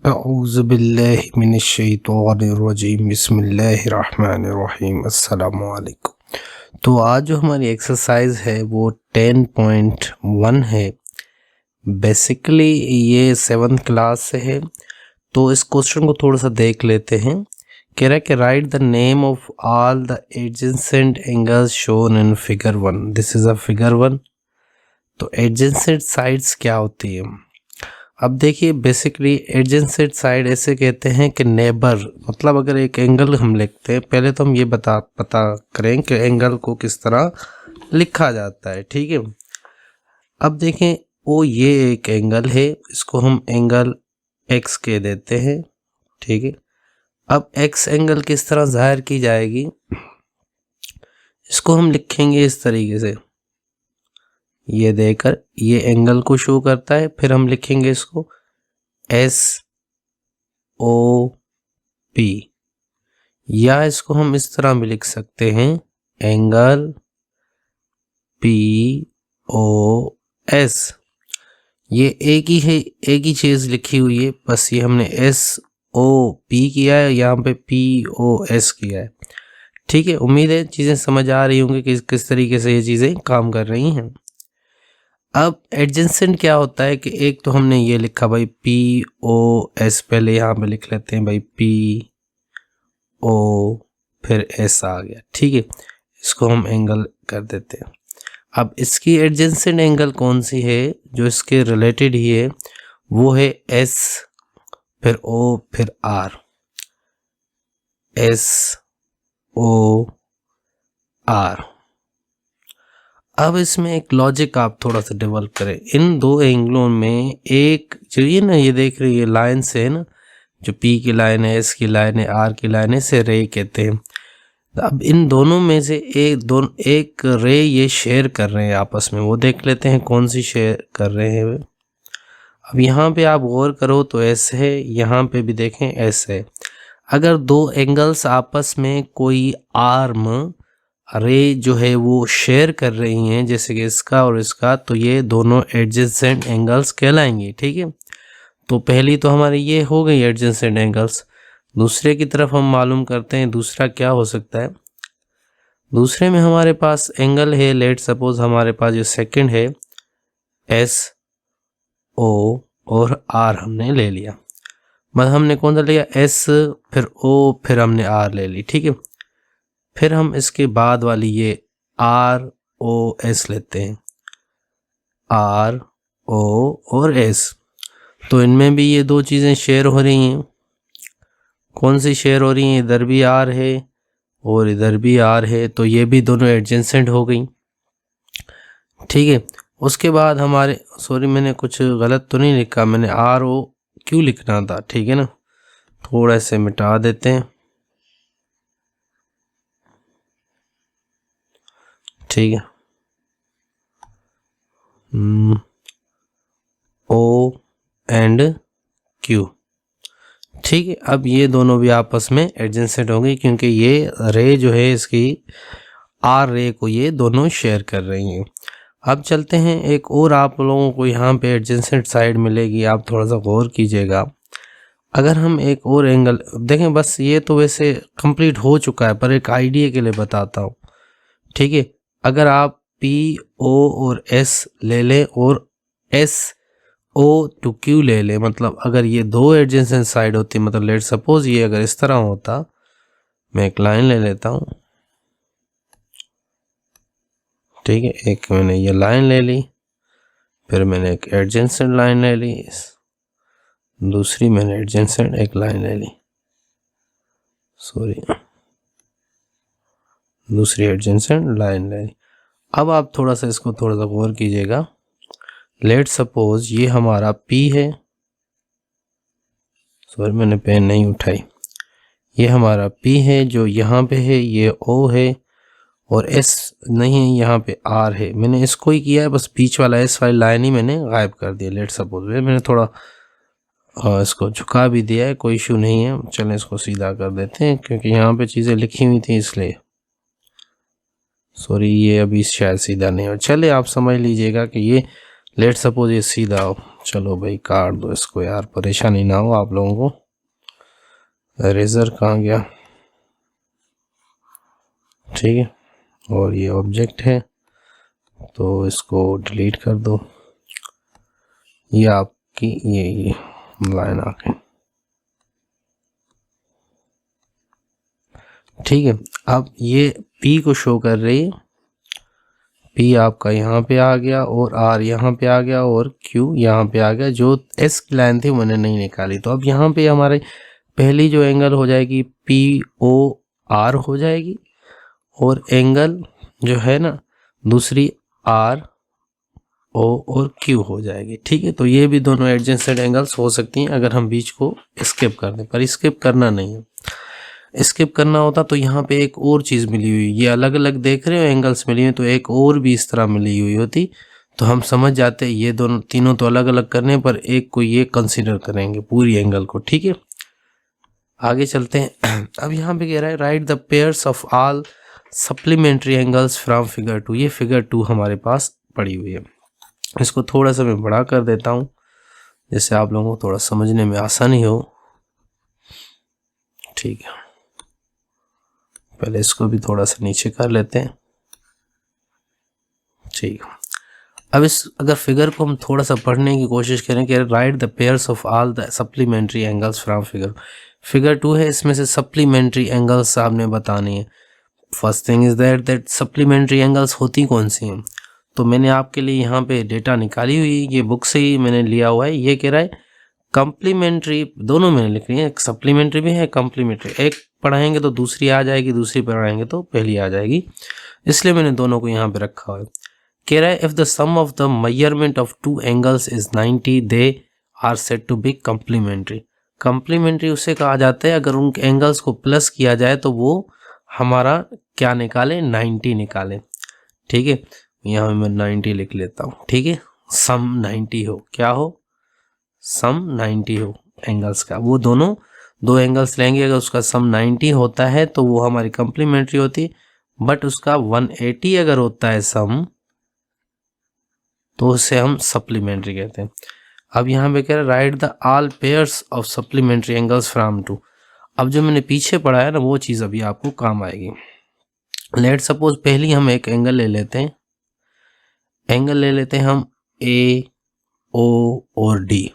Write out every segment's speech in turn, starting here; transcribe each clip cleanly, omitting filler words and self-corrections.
अऊज़ुबिल्लाहि मिनश्शैतानिर्रजीम बिस्मिल्लाहिर्रहमानिर्रहीम अस्सलामु अलैकुम। तो आज जो हमारी एक्सरसाइज है वो 10.1 है। बेसिकली ये 7th क्लास से है। तो इस क्वेश्चन को थोड़ा सा देख लेते हैं। कह रहा है कि right the name of all the adjacent angles shown in figure 1। This is a figure 1। तो एडजेसेंट साइड्स क्या होती है? अब देखिए, बेसिकली एडजेसेंट साइड ऐसे कहते हैं कि नेबर, मतलब अगर एक एंगल हम लिखते हैं, पहले तो हम ये पता करें कि एंगल को किस तरह लिखा जाता है। ठीक है, अब देखें, वो ये एक एंगल है, इसको हम एंगल एक्स कह देते हैं। ठीक है, अब एक्स एंगल किस तरह जाहिर की जाएगी, इसको हम लिखेंगे इस तरीके से, ये देकर ये एंगल को शो करता है। फिर हम लिखेंगे इसको SOP, या इसको हम इस तरह भी लिख सकते हैं एंगल POS। ये एक ही है, एक ही चीज़ लिखी हुई है, बस ये हमने SOP किया है, यहाँ पे POS किया है। ठीक है, उम्मीद है चीज़ें समझ आ रही होंगी कि किस तरीके से ये चीज़ें काम कर रही हैं। अब एडजेसेंट क्या होता है कि एक तो हमने ये लिखा भाई POS, पहले यहाँ पे लिख लेते हैं भाई PO, फिर S आ गया। ठीक है, इसको हम एंगल कर देते हैं। अब इसकी एडजेसेंट एंगल कौन सी है जो इसके रिलेटेड ही है, वो है S, फिर O, फिर R, SOR। अब इसमें एक लॉजिक आप थोड़ा सा डेवलप करें। इन दो एंगलों में एक जो ये ना, ये देख रही है लाइन से है ना, जो P की लाइन है, S की लाइन है, R की लाइन है, इसे रे कहते हैं। अब इन दोनों में से एक रे ये शेयर कर रहे हैं आपस में, वो देख लेते हैं कौन सी शेयर कर रहे हैं। अब यहाँ पे आप गौर करो तो S है, यहाँ पे भी देखें S है। अगर दो एंगल्स आपस में कोई आर्म रे जो है वो शेयर कर रही हैं, जैसे कि इसका और इसका, तो ये दोनों एडजेसेंट एंगल्स कहलाएंगे। ठीक है, तो पहली तो हमारी ये हो गई एडजेसेंट एंगल्स। दूसरे की तरफ हम मालूम करते हैं दूसरा क्या हो सकता है। दूसरे में हमारे पास एंगल है, लेट सपोज हमारे पास जो सेकंड है SO और R हमने ले लिया। मतलब हमने कौन सा लिया, S, फिर O, फिर हमने R ले ली। ठीक है, फिर हम इसके बाद वाली ये ROS लेते हैं, RO और S। तो इनमें भी ये दो चीज़ें शेयर हो रही हैं। कौन सी शेयर हो रही हैं? इधर भी R है और इधर भी R है, तो ये भी दोनों एडजेसेंट हो गई। ठीक है, उसके बाद हमारे, सॉरी मैंने कुछ गलत तो नहीं लिखा, मैंने ROQ लिखना था। ठीक है ना, थोड़ा से मिटा देते हैं। ठीक है, O एंड Q। ठीक है, अब ये दोनों भी आपस में एडजेसेंट हो गई, क्योंकि ये रे जो है इसकी R रे को ये दोनों शेयर कर रही हैं। अब चलते हैं, एक और आप लोगों को यहाँ पे एडजेसेंट साइड मिलेगी, आप थोड़ा सा गौर कीजिएगा। अगर हम एक और एंगल देखें, बस ये तो वैसे कंप्लीट हो चुका है, पर एक आइडिया के लिए बताता हूँ। ठीक है, अगर आप PO और S ले लें और SO to Q ले लें, मतलब अगर ये दो एडजेसेंट साइड होती, मतलब लेट सपोज ये अगर इस तरह होता, मैं एक लाइन ले लेता हूँ। ठीक है, एक मैंने ये लाइन ले ली, फिर मैंने एक एडजेसेंट लाइन ले ली, दूसरी मैंने एडजेसेंट एक लाइन ले ली, सॉरी दूसरी एडजेसेंट लाइन ले ली। अब आप थोड़ा सा इसको थोड़ा सा गौर कीजिएगा। लेट सपोज ये हमारा P है, सॉरी मैंने पेन नहीं उठाई, ये हमारा P है जो यहाँ पे है, ये O है और S नहीं है, यहाँ पे R है। मैंने इसको ही किया है, बस बीच वाला S वाली लाइन ही मैंने गायब कर दिया। लेट सपोज मैंने थोड़ा इसको झुका भी दिया है, कोई इशू नहीं है। चलें इसको सीधा कर देते हैं, क्योंकि यहाँ पे चीज़ें लिखी हुई थी इसलिए, सॉरी ये अभी शायद सीधा नहीं हो। चले आप समझ लीजिएगा कि ये लेट सपोज ये सीधा हो। चलो भाई काट दो इसको यार, परेशानी ना हो आप लोगों को। इरेजर कहाँ गया? ठीक है, और ये ऑब्जेक्ट है तो इसको डिलीट कर दो। ये आपकी ये लाइन आ गई। ठीक है, अब ये P को शो कर रही है। P आपका यहाँ पे आ गया और R यहाँ पे आ गया और Q यहाँ पे आ गया। जो S की लाइन थी मैंने नहीं निकाली, तो अब यहाँ पे हमारे पहली जो एंगल हो जाएगी POR हो जाएगी, और एंगल जो है ना दूसरी RO और Q हो जाएगी। ठीक है, तो ये भी दोनों एडजेसेंट एंगल्स हो सकती हैं अगर हम बीच को स्किप कर दें, पर स्किप करना नहीं है। स्किप करना होता तो यहाँ पे एक और चीज़ मिली हुई, ये अलग अलग देख रहे हो एंगल्स मिली हुई, तो एक और भी इस तरह मिली हुई होती तो हम समझ जाते ये दोनों तीनों तो अलग अलग करने पर एक को ये कंसीडर करेंगे पूरी एंगल को। ठीक है, आगे चलते हैं। अब यहाँ पे कह रहा है write the pairs of all supplementary angles from figure 2। ये फिगर 2 हमारे पास पड़ी हुई है। इसको थोड़ा सा मैं बड़ा कर देता हूँ जिससे आप लोगों को थोड़ा समझने में आसानी हो। ठीक है, पहले इसको भी थोड़ा सा नीचे कर लेते हैं। ठीक है, अब इस अगर फिगर को हम थोड़ा सा पढ़ने की कोशिश करें कि right the pairs of all the supplementary angles from figure 2 है, इसमें से सप्लीमेंट्री एंगल्स आपने बतानी है। First thing is that supplementary angles होती कौन सी हैं, तो मैंने आपके लिए यहाँ पे डेटा निकाली हुई, ये बुक से ही मैंने लिया हुआ है। ये कह रहा है कम्प्लीमेंट्री, दोनों मैंने लिख रही है, सप्लीमेंट्री भी है कम्प्लीमेंट्री, एक पढ़ाएंगे तो दूसरी आ जाएगी, दूसरी पढ़ाएंगे तो पहली आ जाएगी, इसलिए मैंने दोनों को यहाँ पे रखा हुआ है। कह रहा है if the sum of the measurement of two angles is 90 they are said to be complementary. Complementary उसे कहा जाता है अगर उन एंगल्स को प्लस किया जाए तो वो हमारा क्या निकाले, 90 निकाले। ठीक है, यहाँ मैं 90 लिख लेता हूँ। ठीक है, सम 90 हो, क्या हो, सम 90 हो एंगल्स का, वो दोनों दो एंगल्स लेंगे, अगर उसका सम 90 होता है तो वो हमारी कम्प्लीमेंट्री होती है। बट उसका 180 अगर होता है सम तो उसे हम सप्लीमेंट्री कहते हैं। अब यहाँ पे कह रहा है write the all pairs of supplementary angles from 2। अब जो मैंने पीछे पढ़ा है ना वो चीज़ अभी आपको काम आएगी। लेट सपोज पहली हम एक एंगल ले लेते हैं, एंगल ले लेते हैं हम AO और D।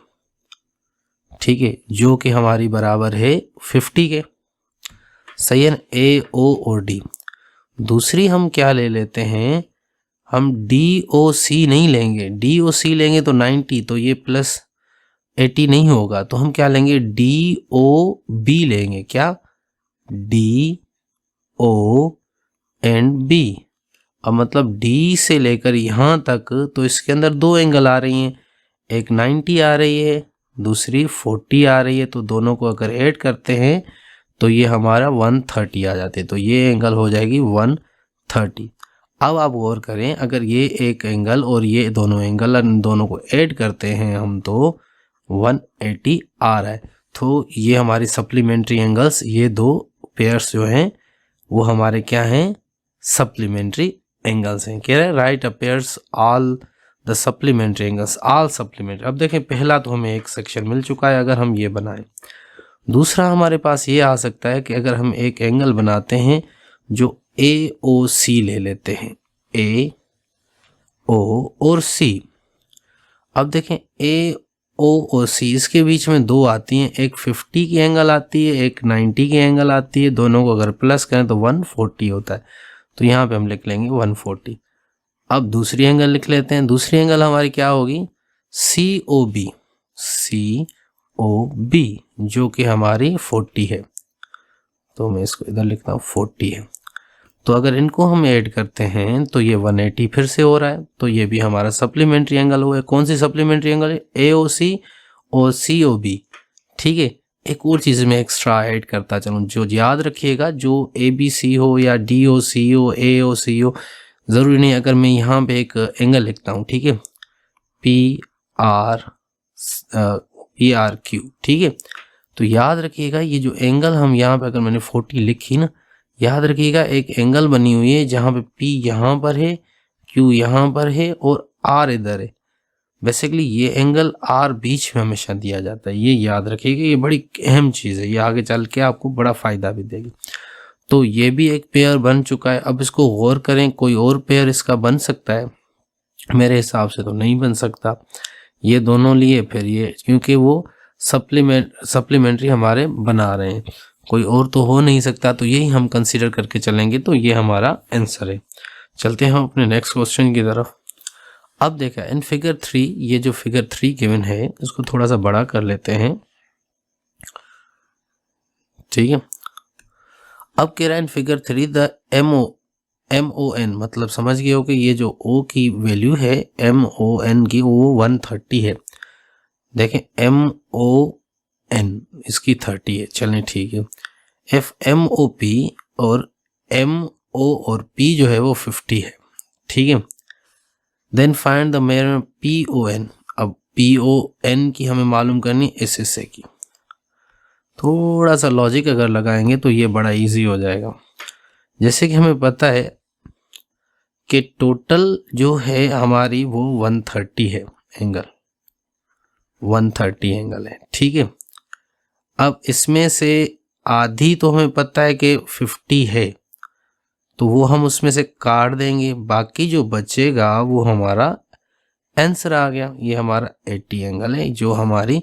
ठीक है, जो कि हमारी बराबर है 50 के, सही है ना, AO और D। दूसरी हम क्या ले लेते हैं, हम DOC नहीं लेंगे, DOC लेंगे तो 90, तो ये प्लस 80 नहीं होगा, तो हम क्या लेंगे, DOB लेंगे। क्या, DO एंड B। अब मतलब D से लेकर यहाँ तक तो इसके अंदर दो एंगल आ रही हैं, एक 90 आ रही है, दूसरी 40 आ रही है, तो दोनों को अगर ऐड करते हैं तो ये हमारा 130 आ जाते, तो ये एंगल हो जाएगी 130। अब आप गौर करें, अगर ये एक एंगल और ये दोनों एंगल दोनों को ऐड करते हैं हम तो 180 आ रहा है, तो ये हमारी सप्लीमेंट्री एंगल्स, ये दो पेयर्स जो हैं वो हमारे क्या हैं, सप्लीमेंट्री एंगल्स हैं। कह रहे हैं right appears all the supplementary angles, all supplementary. अब देखें पहला तो हमें एक सेक्शन मिल चुका है अगर हम ये बनाएं। दूसरा हमारे पास ये आ सकता है कि अगर हम एक एंगल बनाते हैं जो AOC ले लेते हैं, AO और C। अब देखें AO और C, इसके बीच में दो आती हैं, एक 50 की एंगल आती है, एक 90 की एंगल आती है, दोनों को अगर प्लस करें तो 140 होता है, तो यहाँ पे हम लिख लेंगे 140। अब दूसरी एंगल लिख लेते हैं, दूसरी एंगल हमारी क्या होगी, COB, COB जो कि हमारी 40 है, तो मैं इसको इधर लिखता हूँ 40 है। तो अगर इनको हम ऐड करते हैं तो ये 180 फिर से हो रहा है, तो ये भी हमारा सप्लीमेंट्री एंगल हुआ है। कौन सी सप्लीमेंट्री एंगल है, AOC और COB। ठीक है, एक और चीज़ में एक्स्ट्रा ऐड करता चलूँ, जो याद रखिएगा, जो ABC हो या DOC हो, AOC हो, ज़रूरी नहीं। अगर मैं यहाँ पे एक एंगल लिखता हूँ, ठीक है, PRQ, ठीक है, तो याद रखिएगा ये जो एंगल हम यहाँ पे, अगर मैंने 40 लिखी ना, याद रखिएगा एक एंगल बनी हुई है जहाँ पे P यहाँ पर है, Q यहाँ पर है और R इधर है, बेसिकली ये एंगल आर बीच में हमेशा दिया जाता है, ये याद रखिएगा, ये बड़ी अहम चीज़ है, ये आगे चल के आपको बड़ा फ़ायदा भी देगी। तो ये भी एक पेयर बन चुका है। अब इसको गौर करें, कोई और पेयर इसका बन सकता है? मेरे हिसाब से तो नहीं बन सकता। ये दोनों लिए फिर ये, क्योंकि वो सप्लीमेंट्री हमारे बना रहे हैं, कोई और तो हो नहीं सकता, तो यही हम कंसीडर करके चलेंगे। तो ये हमारा आंसर है। चलते हैं हम अपने नेक्स्ट क्वेश्चन की तरफ। अब देखा इन फिगर 3, ये जो फिगर 3 गिवन है इसको थोड़ा सा बड़ा कर लेते हैं, ठीक है। अब कह रहा है इन फिगर 3 द MON, मतलब समझ गए हो कि ये जो O की वैल्यू है MON की वो 130 है। देखें MON इसकी 30 है, चलें ठीक है। FMOP और MO और P जो है वो 50 है, ठीक है। Then find the measurement PON। अब PON की हमें मालूम करनी SSA की। थोड़ा सा लॉजिक अगर लगाएंगे तो ये बड़ा इजी हो जाएगा। जैसे कि हमें पता है कि टोटल जो है हमारी वो 130 है, एंगल 130 एंगल है, ठीक है। अब इसमें से आधी तो हमें पता है कि 50 है, तो वो हम उसमें से काट देंगे, बाकी जो बचेगा वो हमारा आंसर आ गया। ये हमारा 80 एंगल है। जो हमारी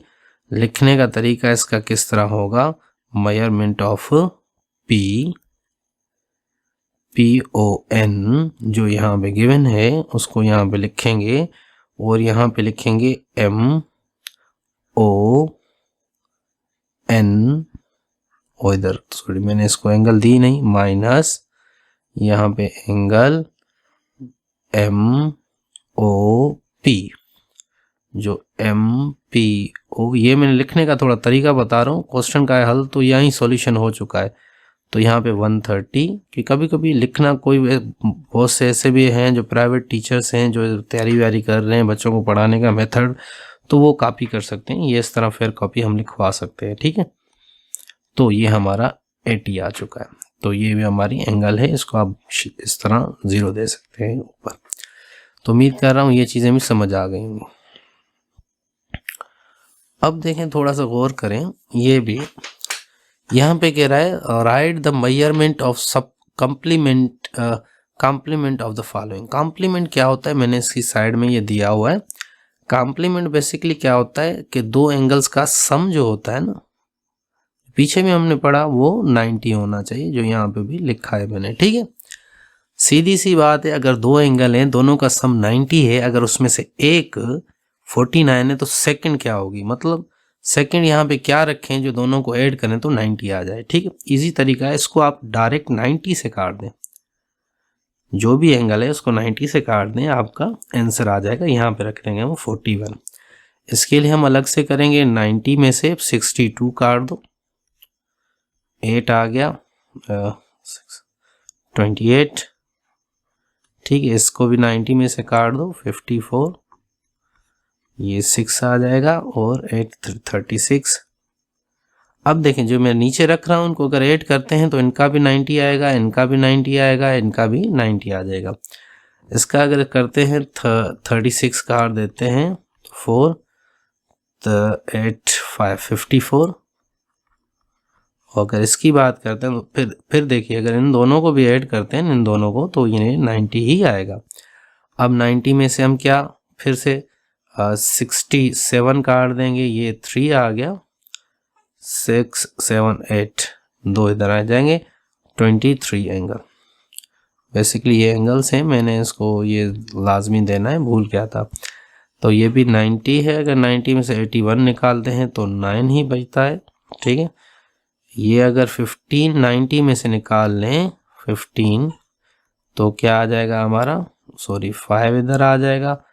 लिखने का तरीका इसका किस तरह होगा, मेजरमेंट ऑफ PON जो यहाँ पे गिवन है उसको यहाँ पे लिखेंगे और यहाँ पे लिखेंगे MON, और इधर सॉरी मैंने इसको एंगल दी नहीं, माइनस यहाँ पे एंगल MOP, जो MPO। ये मैंने लिखने का थोड़ा तरीका बता रहा हूँ, क्वेश्चन का हल तो यहीं सॉल्यूशन हो चुका है। तो यहाँ पे 130 कि कभी कभी लिखना, कोई बहुत से ऐसे भी हैं जो प्राइवेट टीचर्स हैं जो तैयारी व्यारी कर रहे हैं बच्चों को पढ़ाने का मेथड, तो वो कॉपी कर सकते हैं, ये इस तरह फिर कॉपी हम लिखवा सकते हैं, ठीक है। तो ये हमारा 80 आ चुका है। तो ये भी हमारी एंगल है, इसको आप इस तरह 0 दे सकते हैं ऊपर। तो उम्मीद कर रहा हूँ ये चीज़ें भी समझ आ गई होंगी। अब देखें, थोड़ा सा गौर करें, ये भी यहाँ पे कह रहा है write the measurement of sub complement of the following. Complement क्या होता है, मैंने इसकी साइड में ये दिया हुआ है। कॉम्प्लीमेंट बेसिकली क्या होता है कि दो एंगल्स का सम जो होता है ना, पीछे में हमने पढ़ा वो 90 होना चाहिए, जो यहाँ पे भी लिखा है मैंने, ठीक है। सीधी सी बात है, अगर दो एंगल हैं दोनों का सम 90 है, अगर उसमें से एक 49 है तो सेकंड क्या होगी, मतलब सेकंड यहाँ पे क्या रखें जो दोनों को ऐड करें तो 90 आ जाए, ठीक है। इजी तरीका है, इसको आप डायरेक्ट 90 से काट दें, जो भी एंगल है उसको 90 से काट दें, आपका आंसर आ जाएगा। यहाँ पे रख देंगे हम 41। इसके लिए हम अलग से करेंगे, 90 में से 62 काट दो, 8 आ गया, 28, ठीक है। इसको भी 90 में से काट दो, 54, ये 6 आ जाएगा, और 8 36। अब देखें जो मैं नीचे रख रहा हूँ उनको अगर ऐड करते हैं तो इनका भी 90 आएगा, इनका भी 90 आएगा, इनका भी 90 आ जाएगा। इसका अगर करते हैं 36 काट देते हैं, 4 तो 8 5 54। और अगर इसकी बात करते हैं तो फिर देखिए, अगर इन दोनों को भी ऐड करते हैं इन दोनों को, तो ये 90 ही आएगा। अब 90 में से हम क्या फिर से 67 काट देंगे, ये 3 आ गया, 6 7 8, 2 इधर आ जाएंगे, 23 एंगल। बेसिकली ये एंगल्स हैं, मैंने इसको ये लाजमी देना है, भूल गया था। तो ये भी 90 है, अगर 90 में से 81 निकालते हैं तो 9 ही बचता है, ठीक है। ये अगर 15 90 में से निकाल लें 15, तो क्या आ जाएगा हमारा, सॉरी 5 इधर आ जाएगा,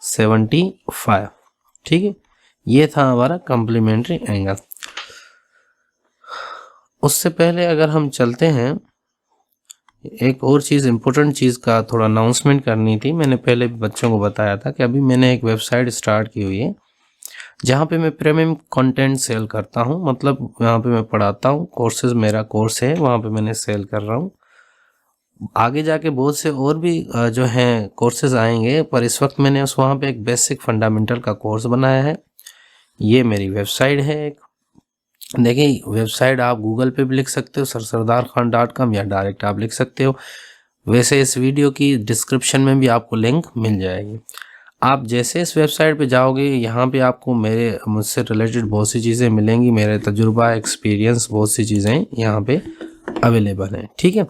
75, ठीक है। ये था हमारा कॉम्प्लीमेंट्री एंगल। उससे पहले अगर हम चलते हैं, एक और चीज़, इम्पोर्टेंट चीज़ का थोड़ा अनाउंसमेंट करनी थी। मैंने पहले बच्चों को बताया था कि अभी मैंने एक वेबसाइट स्टार्ट की हुई है जहाँ पे मैं प्रीमियम कंटेंट सेल करता हूँ, मतलब यहाँ पे मैं पढ़ाता हूँ, कोर्सेज मेरा कोर्स है, वहाँ पे मैंने सेल कर रहा हूँ। आगे जाके बहुत से और भी जो हैं कोर्सेज आएंगे, पर इस वक्त मैंने उस वहाँ पे एक बेसिक फंडामेंटल का कोर्स बनाया है। ये मेरी वेबसाइट है एक, देखिए वेबसाइट आप गूगल पे भी लिख सकते हो sardarkhan.com, या डायरेक्ट आप लिख सकते हो। वैसे इस वीडियो की डिस्क्रिप्शन में भी आपको लिंक मिल जाएगी। आप जैसे इस वेबसाइट पे जाओगे, यहाँ पे आपको मुझसे रिलेटेड बहुत सी चीज़ें मिलेंगी, मेरे तजुर्बा एक्सपीरियंस बहुत सी चीज़ें यहाँ पे अवेलेबल हैं, ठीक है।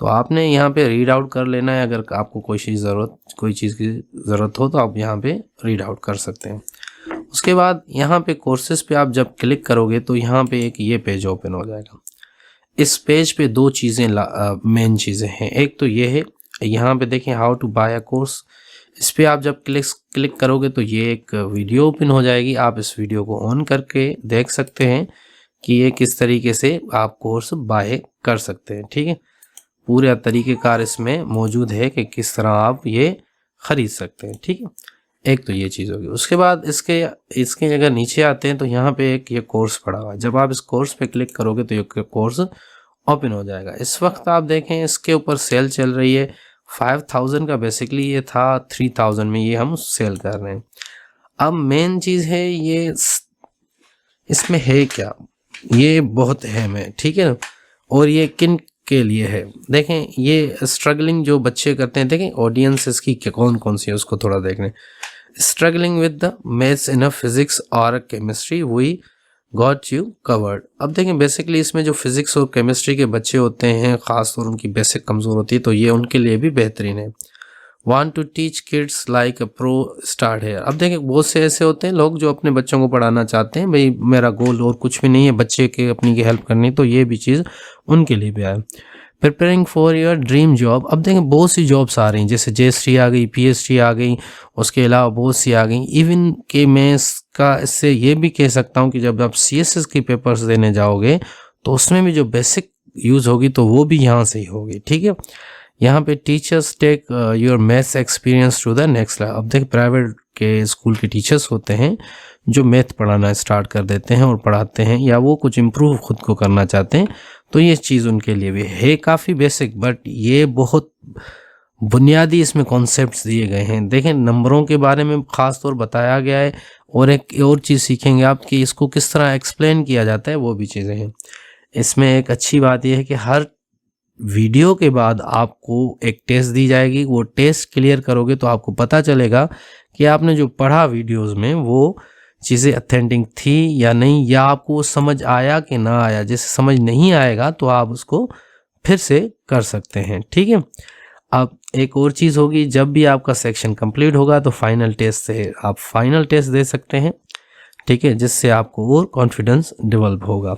तो आपने यहाँ पे रीड आउट कर लेना है, अगर आपको कोई चीज़ की ज़रूरत हो तो आप यहाँ पे रीड आउट कर सकते हैं। उसके बाद यहाँ पे कोर्सेज पे आप जब क्लिक करोगे तो यहाँ पे एक ये पेज ओपन हो जाएगा। इस पेज पे दो चीज़ें मेन चीज़ें हैं। एक तो ये है, यहाँ पे देखें how to buy a course, इस पे आप जब क्लिक करोगे तो ये एक वीडियो ओपन हो जाएगी। आप इस वीडियो को ऑन करके देख सकते हैं कि ये किस तरीके से आप कोर्स बाय कर सकते हैं, ठीक है। पूरा तरीक़ेकार इसमें मौजूद है कि किस तरह आप ये ख़रीद सकते हैं, ठीक है। एक तो ये चीज़ होगी। उसके बाद इसके अगर नीचे आते हैं तो यहाँ पे एक ये कोर्स पड़ा हुआ है। जब आप इस कोर्स पे क्लिक करोगे तो ये कोर्स ओपन हो जाएगा। इस वक्त आप देखें इसके ऊपर सेल चल रही है। 5000 का बेसिकली ये था, 3000 में ये हम सेल कर रहे हैं। अब मेन चीज़ है ये, इसमें है क्या, ये बहुत अहम है, ठीक है। और ये किन के लिए है, देखें ये स्ट्रगलिंग जो बच्चे करते हैं, देखें ऑडियंस इसकी कौन कौन सी है उसको थोड़ा देख लें। Struggling with the maths in a physics और chemistry, we got you covered. अब देखें बेसिकली इसमें जो फिजिक्स और केमिस्ट्री के बच्चे होते हैं, ख़ास तौर उनकी बेसिक कमज़ोर होती है, तो ये उनके लिए भी बेहतरीन है। Want to teach kids like a pro start है। अब देखें बहुत से ऐसे होते हैं लोग जो अपने बच्चों को पढ़ाना चाहते हैं, भाई मेरा गोल और कुछ भी नहीं है, बच्चे के अपनी की हेल्प करनी, तो ये भी चीज़ उनके लिए भी आए। Preparing for your dream job, अब देखें बहुत सी जॉब्स आ रही हैं, जैसे JST आ गई, PhD आ गई, उसके अलावा बहुत सी आ गई। इवन कि मैं इसका इससे ये भी कह सकता हूँ कि जब आप CSS की पेपर्स देने जाओगे तो उसमें भी जो बेसिक यूज़ होगी तो वो भी यहाँ से ही होगी, ठीक है। यहाँ पे teachers take your maths experience to the next level. अब देख प्राइवेट के स्कूल के टीचर्स होते हैं जो मैथ पढ़ाना स्टार्ट कर देते हैं और पढ़ाते हैं, या वो कुछ इम्प्रूव खुद को करना चाहते हैं, तो ये चीज़ उनके लिए भी है काफ़ी बेसिक, बट ये बहुत बुनियादी इसमें कॉन्सेप्ट्स दिए गए हैं। देखें नंबरों के बारे में ख़ास तौर बताया गया है, और एक और चीज़ सीखेंगे आप कि इसको किस तरह एक्सप्लेन किया जाता है, वो भी चीज़ें हैं। इसमें एक अच्छी बात यह है कि हर वीडियो के बाद आपको एक टेस्ट दी जाएगी। वो टेस्ट क्लियर करोगे तो आपको पता चलेगा कि आपने जो पढ़ा वीडियोस में वो चीज़ें ऑथेंटिक थी या नहीं, या आपको वो समझ आया कि ना आया। जैसे समझ नहीं आएगा तो आप उसको फिर से कर सकते हैं, ठीक है। अब एक और चीज़ होगी, जब भी आपका सेक्शन कंप्लीट होगा तो फाइनल टेस्ट से आप फाइनल टेस्ट दे सकते हैं, ठीक है, जिससे आपको और कॉन्फिडेंस डेवलप होगा।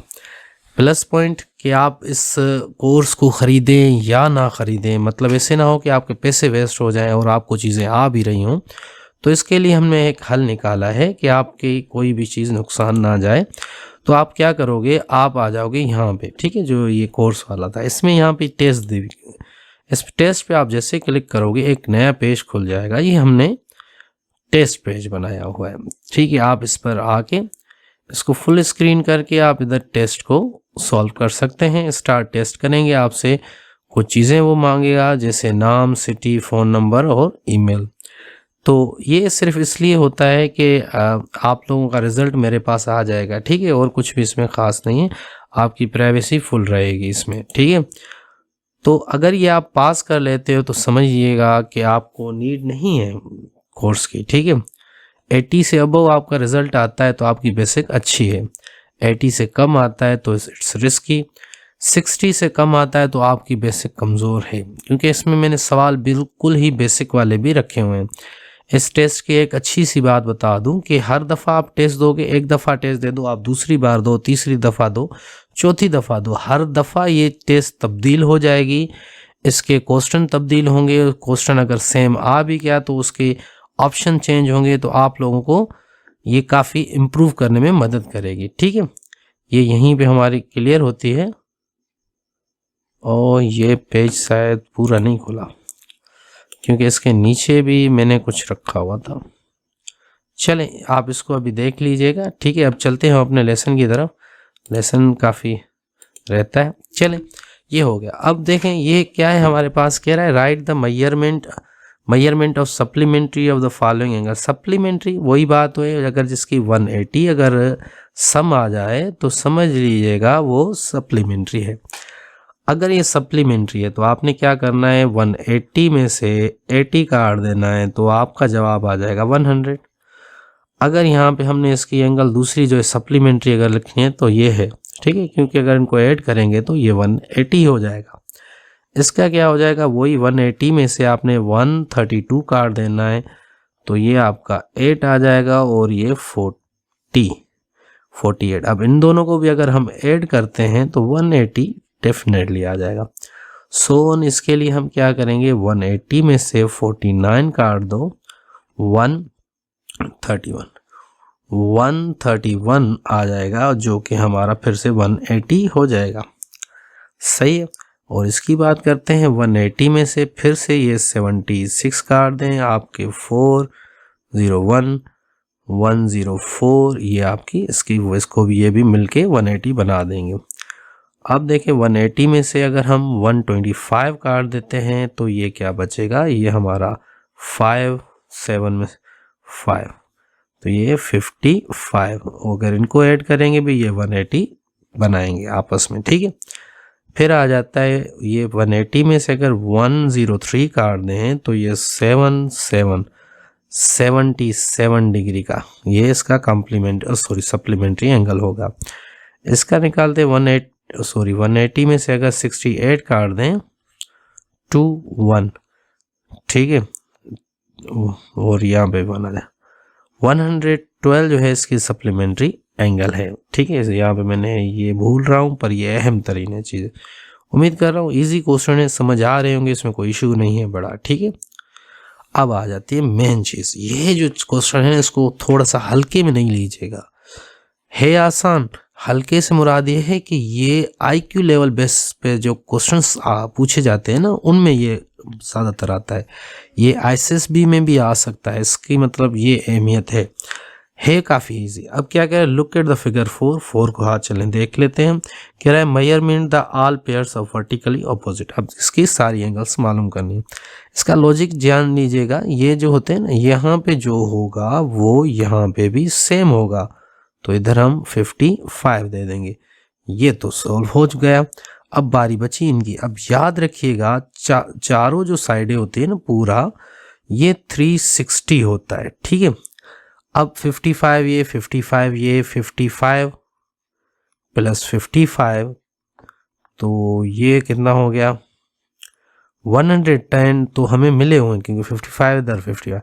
प्लस पॉइंट कि आप इस कोर्स को ख़रीदें या ना ख़रीदें, मतलब ऐसे ना हो कि आपके पैसे वेस्ट हो जाएं और आपको चीज़ें आ भी रही हों। तो इसके लिए हमने एक हल निकाला है कि आपकी कोई भी चीज़ नुकसान ना जाए। तो आप क्या करोगे, आप आ जाओगे यहाँ पे, ठीक है, जो ये कोर्स वाला था इसमें यहाँ पे टेस्ट दी, इस टेस्ट पे आप जैसे क्लिक करोगे एक नया पेज खुल जाएगा। ये हमने टेस्ट पेज बनाया हुआ है, ठीक है। आप इस पर आके इसको फुल स्क्रीन करके आप इधर टेस्ट को सॉल्व कर सकते हैं। स्टार्ट टेस्ट करेंगे, आपसे कुछ चीज़ें वो मांगेगा, जैसे नाम, सिटी, फ़ोन नंबर और ईमेल। तो ये सिर्फ इसलिए होता है कि आप लोगों का रिज़ल्ट मेरे पास आ जाएगा, ठीक है, और कुछ भी इसमें ख़ास नहीं है। आपकी प्राइवेसी फुल रहेगी इसमें, ठीक है। तो अगर ये आप पास कर लेते हो तो समझिएगा कि आपको नीड नहीं है कोर्स की, ठीक है। 80 से अबव आपका रिज़ल्ट आता है तो आपकी बेसिक अच्छी है, 80 से कम आता है तो इट्स रिस्की, 60 से कम आता है तो आपकी बेसिक कमज़ोर है, क्योंकि इसमें मैंने सवाल बिल्कुल ही बेसिक वाले भी रखे हुए हैं। इस टेस्ट की एक अच्छी सी बात बता दूं कि हर दफ़ा आप टेस्ट दोगे, एक दफ़ा टेस्ट दे दो, आप दूसरी बार दो, तीसरी दफ़ा दो, चौथी दफ़ा दो, हर दफ़ा ये टेस्ट तब्दील हो जाएगी। इसके क्वेश्चन तब्दील होंगे, क्वेश्चन अगर सेम आ भी गया तो उसके ऑप्शन चेंज होंगे, तो आप लोगों को ये काफ़ी इम्प्रूव करने में मदद करेगी, ठीक है। ये यहीं पे हमारी क्लियर होती है। और ये पेज शायद पूरा नहीं खुला क्योंकि इसके नीचे भी मैंने कुछ रखा हुआ था। चलें आप इसको अभी देख लीजिएगा, ठीक है। अब चलते हैं अपने लेसन की तरफ, लेसन काफ़ी रहता है। चलें ये हो गया। अब देखें ये क्या है हमारे पास, कह रहा है write the measurement of supplementary of the following angle. Supplementary वही बात है, अगर जिसकी 180 अगर सम आ जाए तो समझ लीजिएगा वो सप्लीमेंट्री है। अगर ये सप्लीमेंट्री है तो आपने क्या करना है, 180 में से 80 काट देना है तो आपका जवाब आ जाएगा 100। अगर यहाँ पे हमने इसकी एंगल दूसरी जो है सप्लीमेंट्री अगर लिखनी है तो ये है, ठीक है, क्योंकि अगर इनको ऐड करेंगे तो ये 180 हो जाएगा। इसका क्या हो जाएगा, वही 180 में से आपने 132 काट देना है तो ये आपका 8 आ जाएगा और ये 48। अब इन दोनों को भी अगर हम ऐड करते हैं तो 180 डेफिनेटली आ जाएगा। सो इसके लिए हम क्या करेंगे, 180 में से 49 काट दो, 131 आ जाएगा, जो कि हमारा फिर से 180 हो जाएगा। सही है। और इसकी बात करते हैं 180 में से फिर से ये 76 काट दें, आपके 401 104, ये आपकी इसको भी ये भी मिलके 180 बना देंगे। अब देखें 180 में से अगर हम 125 काट देते हैं तो ये क्या बचेगा, ये हमारा 7 में 5 तो ये 55। अगर इनको ऐड करेंगे भी ये 180 बनाएंगे आपस में, ठीक है। फिर आ जाता है ये 180 में से अगर 103 काट दें तो ये 77 डिग्री का ये इसका सप्लीमेंट्री एंगल होगा। इसका निकालते 180 में से अगर 68 काट दें 21, ठीक है, और यहाँ पे बना जाए 112 जो है इसकी सप्लीमेंट्री एंगल है, ठीक है। यहाँ पे मैंने ये भूल रहा हूँ पर ये अहम तरीन है चीज़। उम्मीद कर रहा हूँ इजी क्वेश्चन है, समझ आ रहे होंगे, इसमें कोई इशू नहीं है बड़ा, ठीक है। अब आ जाती है मेन चीज़, ये जो क्वेश्चन है इसको थोड़ा सा हल्के में नहीं लीजिएगा, है आसान। हल्के से मुराद ये है कि ये IQ लेवल बेस पे जो क्वेश्चंस पूछे जाते हैं ना उनमें ये ज़्यादातर आता है। ये ISSB में भी आ सकता है, इसकी मतलब ये अहमियत है काफ़ी इजी। अब क्या कह रहा है, लुक एट द फिगर 4 को हाथ चलें देख लेते हैं। कह रहा है measurement the all pairs of vertically opposite. अब इसकी सारी एंगल्स मालूम करनी है। इसका लॉजिक जान लीजिएगा, ये जो होते हैं ना यहाँ पे जो होगा वो यहाँ पे भी सेम होगा, तो इधर हम 55 दे देंगे। ये तो सॉल्व हो गया। अब बारी बची इनकी। अब याद रखिएगा चारों जो साइडें होती है ना पूरा ये 360 होता है, ठीक है। अब 55 ये 55 प्लस 55 तो ये कितना हो गया 110, तो हमें मिले हुए क्योंकि 55 इधर 55,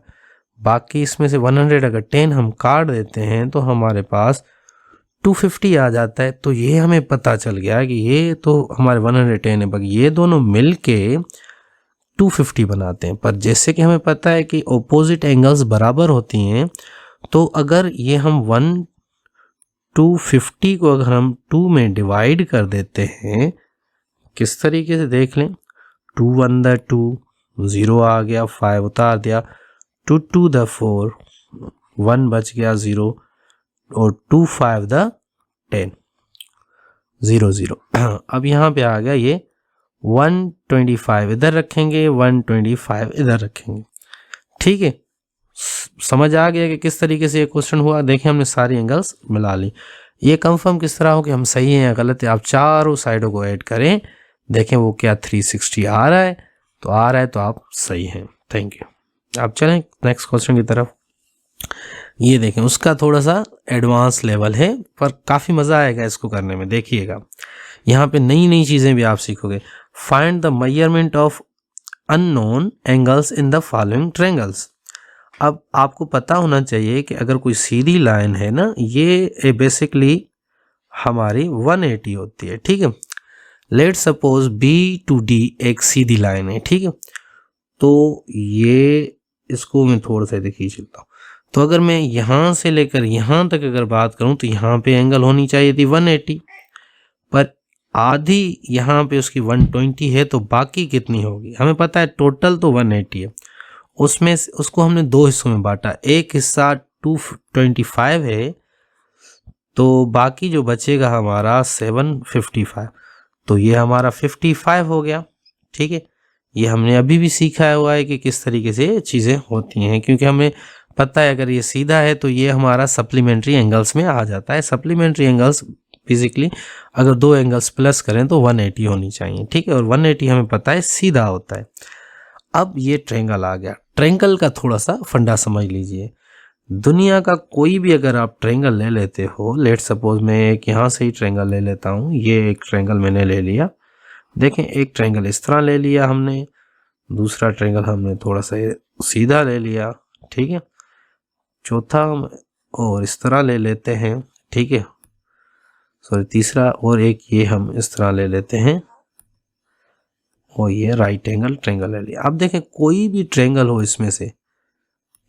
बाकी इसमें से 100 अगर 10 हम काट देते हैं तो हमारे पास 250 आ जाता है। तो ये हमें पता चल गया कि ये तो हमारे 110 है, बाकी ये दोनों मिलके 250 बनाते हैं। पर जैसे कि हमें पता है कि ऑपोजिट एंगल्स बराबर होती हैं, तो अगर ये हम 250 को अगर हम 2 में डिवाइड कर देते हैं, किस तरीके से देख लें, 2 1 द 2 0 आ गया, 5 उतार दिया, 2 2 द 4 1 बच गया 0, और 2 5 द 10 0 0। अब यहाँ पे आ गया ये 125 इधर रखेंगे, 125 इधर रखेंगे, ठीक है। समझ आ गया कि किस तरीके से ये क्वेश्चन हुआ। देखें हमने सारी एंगल्स मिला ली। ये कंफर्म किस तरह हो कि हम सही हैं या गलत है, आप चारों साइडों को ऐड करें, देखें वो क्या 360 आ रहा है, तो आ रहा है तो आप सही हैं। Thank you. आप चलें नेक्स्ट क्वेश्चन की तरफ। ये देखें उसका थोड़ा सा एडवांस लेवल है पर काफ़ी मज़ा आएगा इसको करने में। देखिएगा यहाँ पे नई नई चीज़ें भी आप सीखोगे। Find the measurement of unknown angles in the following triangles. अब आपको पता होना चाहिए कि अगर कोई सीधी लाइन है ना, ये बेसिकली हमारी 180 होती है, ठीक है। Let suppose B to D एक सीधी लाइन है, ठीक है। तो ये इसको मैं थोड़ा सा देखिए चलता हूँ। तो अगर मैं यहाँ से लेकर यहाँ तक अगर बात करूँ तो यहाँ पे एंगल होनी चाहिए थी 180, पर आधी यहाँ पे उसकी 120 है, तो बाकी कितनी होगी हमें पता है, टोटल तो 180 है। उसमें उसको हमने दो हिस्सों में बांटा, एक हिस्सा 225 है, तो बाकी जो बचेगा हमारा 755। तो ये हमारा 55 हो गया। ठीक है, ये हमने अभी भी सीखा हुआ है कि किस तरीके से चीज़ें होती हैं, क्योंकि हमें पता है अगर ये सीधा है तो ये हमारा सप्लीमेंट्री एंगल्स में आ जाता है। सप्लीमेंट्री एंगल्स बेसिकली अगर दो एंगल्स प्लस करें तो 180 होनी चाहिए। ठीक है, और 180 हमें पता है सीधा होता है। अब ये ट्रायंगल आ गया। ट्रायंगल का थोड़ा सा फंडा समझ लीजिए। दुनिया का कोई भी अगर आप ट्रायंगल ले लेते हो, लेट सपोज मैं एक यहाँ से ही ट्रायंगल ले लेता हूँ, ये एक ट्रायंगल मैंने ले लिया। देखें, एक ट्रायंगल इस तरह ले लिया हमने, दूसरा ट्रायंगल हमने थोड़ा सा सीधा ले लिया। ठीक है, चौथा और इस तरह ले लेते हैं। ठीक है, सॉरी तीसरा, और एक ये हम इस तरह ले लेते हैं, और ये राइट एंगल ट्रायंगल ले लिया। अब देखें, कोई भी ट्रायंगल हो इसमें से,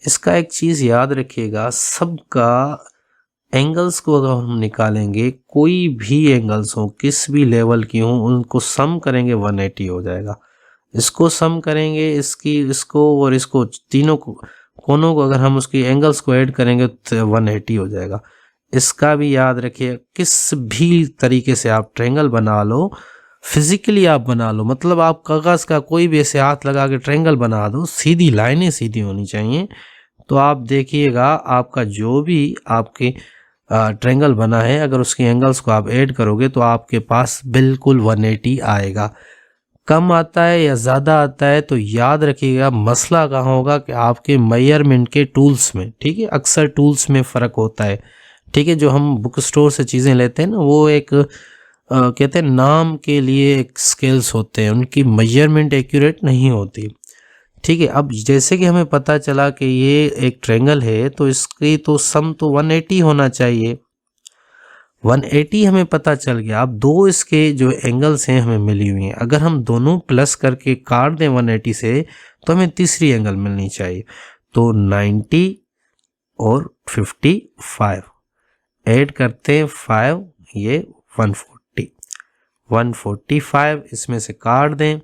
इसका एक चीज़ याद रखिएगा, सबका एंगल्स को अगर हम निकालेंगे, कोई भी एंगल्स हो, किस भी लेवल की हो, उनको सम करेंगे 180 हो जाएगा। इसको सम करेंगे, इसको और इसको, तीनों को कोनों को अगर हम उसकी एंगल्स को ऐड करेंगे तो 180 हो जाएगा। इसका भी याद रखिए, किस भी तरीके से आप ट्रायंगल बना लो, फिजिकली आप बना लो, मतलब आप कागज़ का कोई भी ऐसे हाथ लगा के ट्रायंगल बना दो, सीधी लाइनें सीधी होनी चाहिए। तो आप देखिएगा आपका जो भी आपके ट्रायंगल बना है, अगर उसके एंगल्स को आप ऐड करोगे तो आपके पास बिल्कुल 180 आएगा। कम आता है या ज़्यादा आता है तो याद रखिएगा मसला कहाँ होगा कि आपके मेजरमेंट के टूल्स में। ठीक है, अक्सर टूल्स में फ़र्क होता है। ठीक है, जो हम बुक स्टोर से चीज़ें लेते हैं ना, वो एक कहते हैं नाम के लिए एक स्केल्स होते हैं, उनकी मेजरमेंट एक्यूरेट नहीं होती। ठीक है, अब जैसे कि हमें पता चला कि ये एक ट्रायंगल है तो इसकी तो सम तो 180 होना चाहिए। 180 हमें पता चल गया। अब दो इसके जो एंगल्स हैं हमें मिली हुई हैं, अगर हम दोनों प्लस करके काट दें 180 से तो हमें तीसरी एंगल मिलनी चाहिए। तो 90 और 55 ऐड करते हैं 5, ये 145 इसमें से काट दें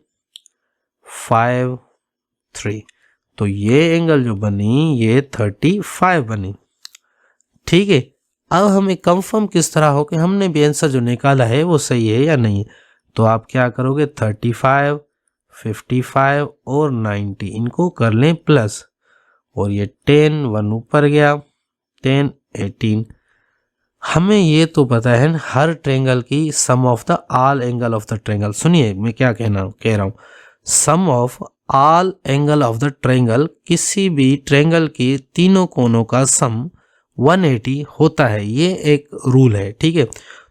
5, 3, तो ये एंगल जो बनी ये 35 बनी। ठीक है, अब हमें कंफर्म किस तरह हो कि हमने भी आंसर जो निकाला है वो सही है या नहीं। तो आप क्या करोगे, 35, 55 और 90 इनको कर लें प्लस, और ये 10 1 ऊपर गया, 10 18। हमें ये तो पता है हर ट्रायंगल की sum of the all angle of the triangle. सुनिए मैं क्या कह रहा हूँ, sum of all angle of the triangle, किसी भी ट्रायंगल की तीनों कोनों का सम 180 होता है, ये एक रूल है। ठीक है,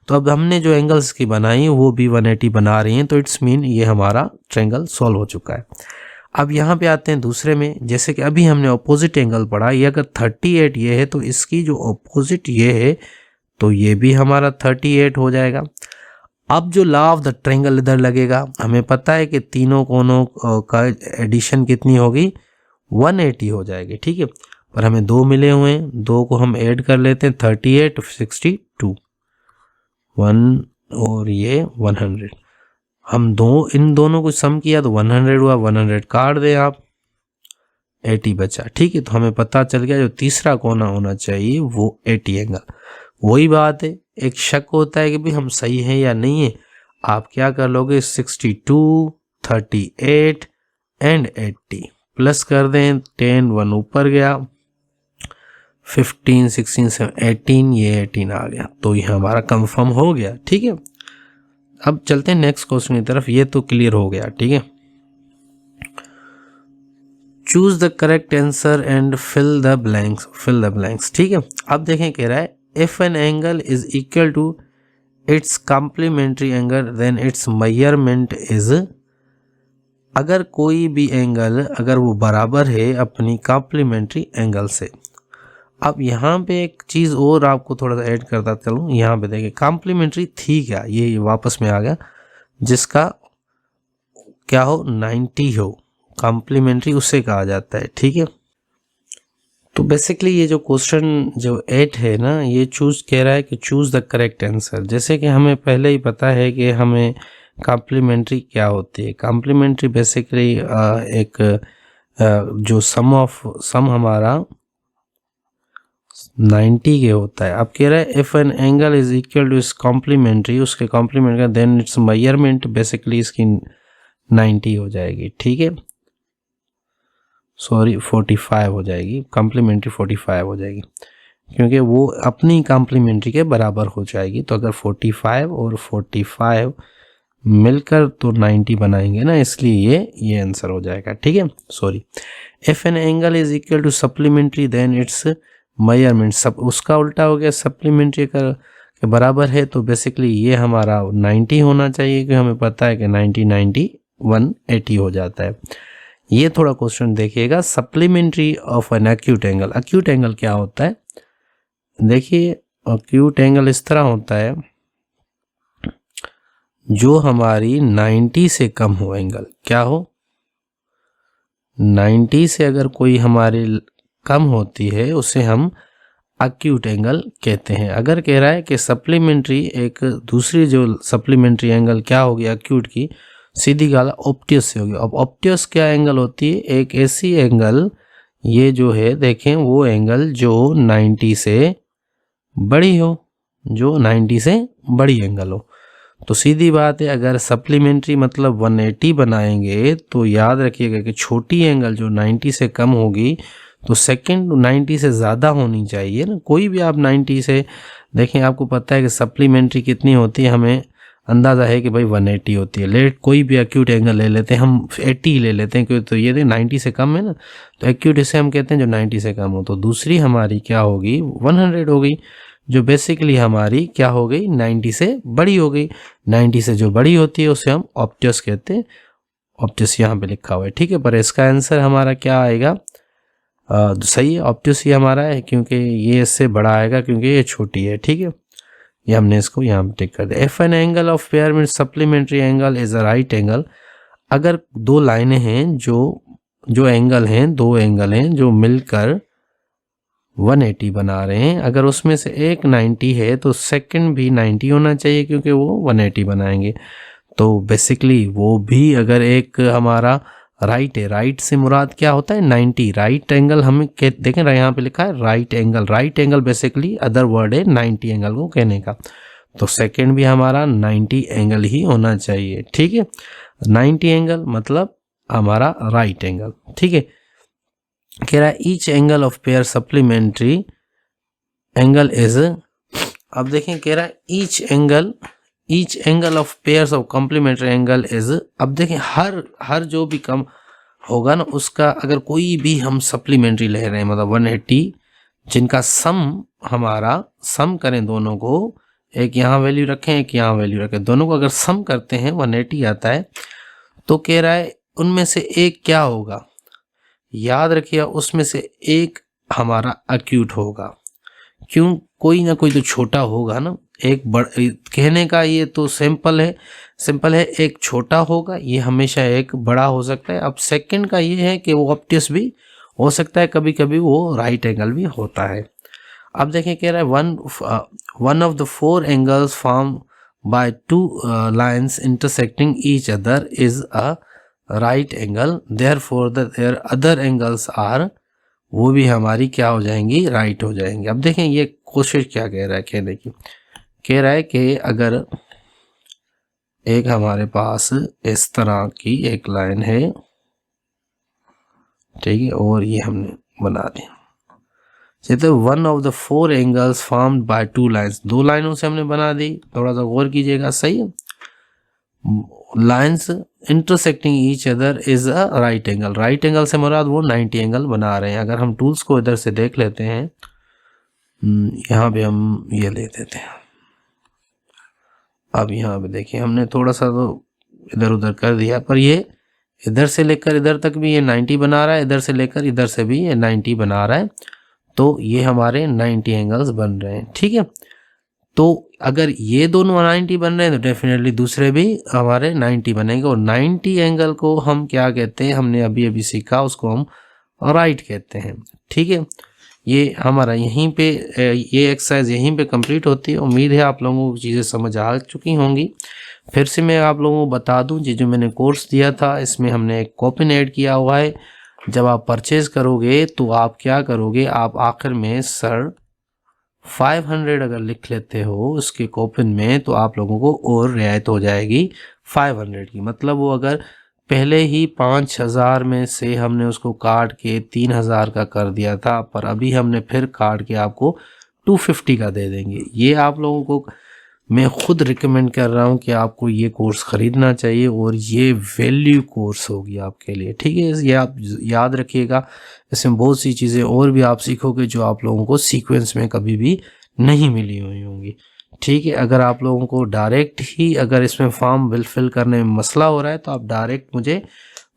तो अब हमने जो एंगल्स की बनाई वो भी 180 बना रही हैं, तो इट्स मीन ये हमारा ट्रायंगल सॉल्व हो चुका है। अब यहाँ पे आते हैं दूसरे में, जैसे कि अभी हमने ऑपोजिट एंगल पढ़ा, ये अगर 38 ये है तो इसकी जो ऑपोजिट ये है तो ये भी हमारा 38 हो जाएगा। अब जो लॉ ऑफ द ट्रायंगल इधर लगेगा, हमें पता है कि तीनों कोनों का एडिशन कितनी होगी, 180 हो जाएगी। ठीक है, पर हमें दो मिले हुए हैं, दो को हम ऐड कर लेते हैं, 38 62 1 और ये 100। हम इन दोनों को सम किया तो 100 हुआ, 100 काट दें आप, 80 बचा। ठीक है, तो हमें पता चल गया जो तीसरा कोना होना चाहिए वो 80 एंगल। वही बात है, एक शक होता है कि भाई हम सही हैं या नहीं है। आप क्या कर लोगे, 62, 38 एंड 80 प्लस कर दें, 10 1 ऊपर गया, 15 16 7 18, ये 18 आ गया, तो ये हमारा कंफर्म हो गया। ठीक है, अब चलते हैं नेक्स्ट क्वेश्चन की तरफ। ये तो क्लियर हो गया। ठीक है, choose the correct answer and fill the blanks. ठीक है, अब देखें कह रहा है if an angle is equal to its complementary angle then its measurement is. अगर कोई भी एंगल अगर वो बराबर है अपनी कॉम्प्लीमेंट्री एंगल से। अब यहाँ पे एक चीज़ और आपको थोड़ा सा ऐड करता चलूँ, यहाँ पे देखिए कॉम्प्लीमेंट्री थी क्या, ये वापस में आ गया, जिसका क्या हो 90 हो, कॉम्प्लीमेंट्री उसे कहा जाता है। ठीक है, तो बेसिकली ये जो क्वेश्चन जो 8 है ना, ये चूज कह रहा है कि चूज द करेक्ट आंसर। जैसे कि हमें पहले ही पता है कि हमें कॉम्प्लीमेंट्री क्या होती है। कॉम्प्लीमेंट्री बेसिकली एक जो सम हमारा 90 के होता है। अब कह रहा है if an angle is equal to इस कॉम्प्लीमेंट्री, उसके कॉम्प्लीमेंट का, देन इट्स मेजरमेंट बेसिकली इसकी 90 हो जाएगी, ठीक है, सॉरी 45 हो जाएगी, कॉम्प्लीमेंट्री 45 हो जाएगी, क्योंकि वो अपनी कॉम्प्लीमेंट्री के बराबर हो जाएगी। तो अगर 45 और 45 मिलकर तो 90 बनाएंगे ना, इसलिए ये आंसर हो जाएगा, ठीक है। Sorry, if an angle is equal to supplementary then its measurement, सब उसका उल्टा हो गया, सप्लीमेंट्री के बराबर है तो बेसिकली ये हमारा 90 होना चाहिए, क्योंकि हमें पता है कि 90 90 180 हो जाता है। ये थोड़ा क्वेश्चन देखिएगा, supplementary of an acute angle. Acute angle क्या होता है, देखिए एक्यूट एंगल इस तरह होता है जो हमारी 90 से कम हो एंगल, क्या हो, 90 से अगर कोई हमारी कम होती है उसे हम एक्यूट एंगल कहते हैं। अगर कह रहा है कि सप्लीमेंट्री एक दूसरी जो सप्लीमेंट्री एंगल क्या होगी एक्यूट की, सीधी गाला ऑब्ट्यूस से होगी। अब ऑब्ट्यूस क्या एंगल होती है, एक ऐसी एंगल, ये जो है देखें वो एंगल जो 90 से बड़ी हो, जो 90 से बड़ी एंगल हो। तो सीधी बात है, अगर सप्लीमेंट्री मतलब 180 बनाएंगे तो याद रखिएगा कि छोटी एंगल जो 90 से कम होगी तो सेकंड 90 से ज़्यादा होनी चाहिए ना। कोई भी आप 90 से देखें, आपको पता है कि सप्लीमेंट्री कितनी होती है, हमें अंदाज़ा है कि भाई 180 होती है। लेट कोई भी एक्यूट एंगल ले लेते हैं, हम 80 ले लेते हैं, क्योंकि तो ये 90 से कम है ना, तो एक्यूट इसे हम कहते हैं जो 90 से कम हो। तो दूसरी हमारी क्या होगी, 100 हो गई, जो बेसिकली हमारी क्या हो गई, 90 से बड़ी हो गई। 90 से जो बड़ी होती है उसे हम ऑब्ट्यूस कहते हैं। ऑब्ट्यूस यहाँ पे लिखा हुआ है, ठीक है, पर इसका आंसर हमारा क्या आएगा, सही है, ऑब्ट्यूस ही हमारा है, क्योंकि ये इससे बड़ा आएगा क्योंकि ये छोटी है, ठीक है। ये हमने इसको यहाँ पे टिक कर दिया। If an angle of pair में supplementary angle is a right angle, अगर दो लाइनें हैं जो एंगल हैं, दो एंगल हैं जो मिलकर 180 बना रहे हैं, अगर उसमें से एक 90 है तो सेकंड भी 90 होना चाहिए, क्योंकि वो 180 बनाएंगे। तो बेसिकली वो भी अगर एक हमारा राइट है, राइट से मुराद क्या होता है, 90, राइट एंगल हमें देखें यहाँ पे लिखा है right angle, right angle basically other word है 90 एंगल को कहने का। तो सेकंड भी हमारा 90 एंगल ही होना चाहिए, ठीक है। 90 एंगल मतलब हमारा राइट एंगल, ठीक है। कह रहा है each angle of pair supplementary angle is, अब देखें कह रहा है each angle of pairs of complementary angle is, अब देखें हर जो भी कम होगा ना उसका, अगर कोई भी हम सप्लीमेंट्री ले रहे हैं मतलब 180 जिनका हमारा सम करें दोनों को, एक यहाँ वैल्यू रखें एक यहाँ वैल्यू रखें, दोनों को अगर सम करते हैं 180 आता है, तो कह रहा है उनमें से एक क्या होगा, याद रखिए उसमें से एक हमारा एक्यूट होगा। क्यों, कोई ना कोई तो छोटा होगा ना, एक कहने का ये तो सिंपल है, एक छोटा होगा, ये हमेशा एक बड़ा हो सकता है। अब सेकंड का ये है कि वो ऑब्ट्यूस भी हो सकता है, कभी कभी वो राइट एंगल भी होता है। अब देखें कह रहा है one of the four angles form by two lines intersecting each other is a right angle, therefore their other angles are, वो भी हमारी क्या हो जाएंगी, राइट हो जाएंगी। अब देखें ये कोशिश क्या कह रहा है कहने की, कह रहा है कि अगर एक हमारे पास इस तरह की एक लाइन है, ठीक है, और ये हमने बना दी, जैसे one of the four angles formed by two lines, दो लाइनों से हमने बना दी, थोड़ा सा गौर कीजिएगा, सही है। Lines intersecting each other is a right angle, right angle से मुराद वो 90 एंगल बना रहे हैं। अगर हम टूल्स को इधर से देख लेते हैं, यहाँ पे हम ये ले देते हैं, अब यहाँ पे देखिए हमने थोड़ा सा तो इधर उधर कर दिया, पर ये इधर से लेकर इधर तक भी ये 90 बना रहा है, इधर से लेकर इधर से भी ये 90 बना रहा है, तो ये हमारे 90 एंगल्स बन रहे हैं, ठीक है। तो अगर ये दोनों 90 बन रहे हैं तो डेफिनेटली दूसरे भी हमारे 90 बनेंगे। और 90 एंगल को हम क्या कहते हैं, हमने अभी सीखा, उसको हम राइट कहते हैं, ठीक है। ये हमारा यहीं पे ये एक्सरसाइज यहीं पे कंप्लीट होती है। उम्मीद है आप लोगों को चीज़ें समझ आ चुकी होंगी। फिर से मैं आप लोगों को बता दूं, जो मैंने कोर्स दिया था इसमें हमने एक कूपन ऐड किया हुआ है। जब आप परचेज़ करोगे तो आप क्या करोगे, आप आखिर में सर 500 अगर लिख लेते हो उसके कूपन में तो आप लोगों को और रियायत हो जाएगी 500 की। मतलब वो अगर पहले ही 5000 में से हमने उसको काट के 3000 का कर दिया था, पर अभी हमने फिर काट के आपको 250 का दे देंगे। ये आप लोगों को मैं खुद रिकमेंड कर रहा हूँ कि आपको ये कोर्स ख़रीदना चाहिए और ये वैल्यू कोर्स होगी आपके लिए, ठीक है। ये आप याद रखिएगा, इसमें बहुत सी चीज़ें और भी आप सीखोगे जो आप लोगों को सीक्वेंस में कभी भी नहीं मिली हुई होंगी, ठीक है। अगर आप लोगों को डायरेक्ट ही अगर इसमें फॉर्म फिल करने में मसला हो रहा है तो आप डायरेक्ट मुझे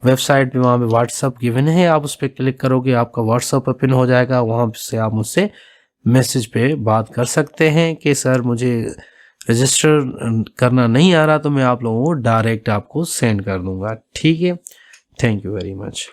वेबसाइट पे, वहाँ पे व्हाट्सअप गिवन है, आप उस पर क्लिक करोगे आपका व्हाट्सअप ओपन हो जाएगा, वहाँ से आप मुझसे मैसेज पे बात कर सकते हैं कि सर मुझे रजिस्टर करना नहीं आ रहा, तो मैं आप लोगों को डायरेक्ट आपको सेंड कर दूंगा, ठीक है। Thank you very much.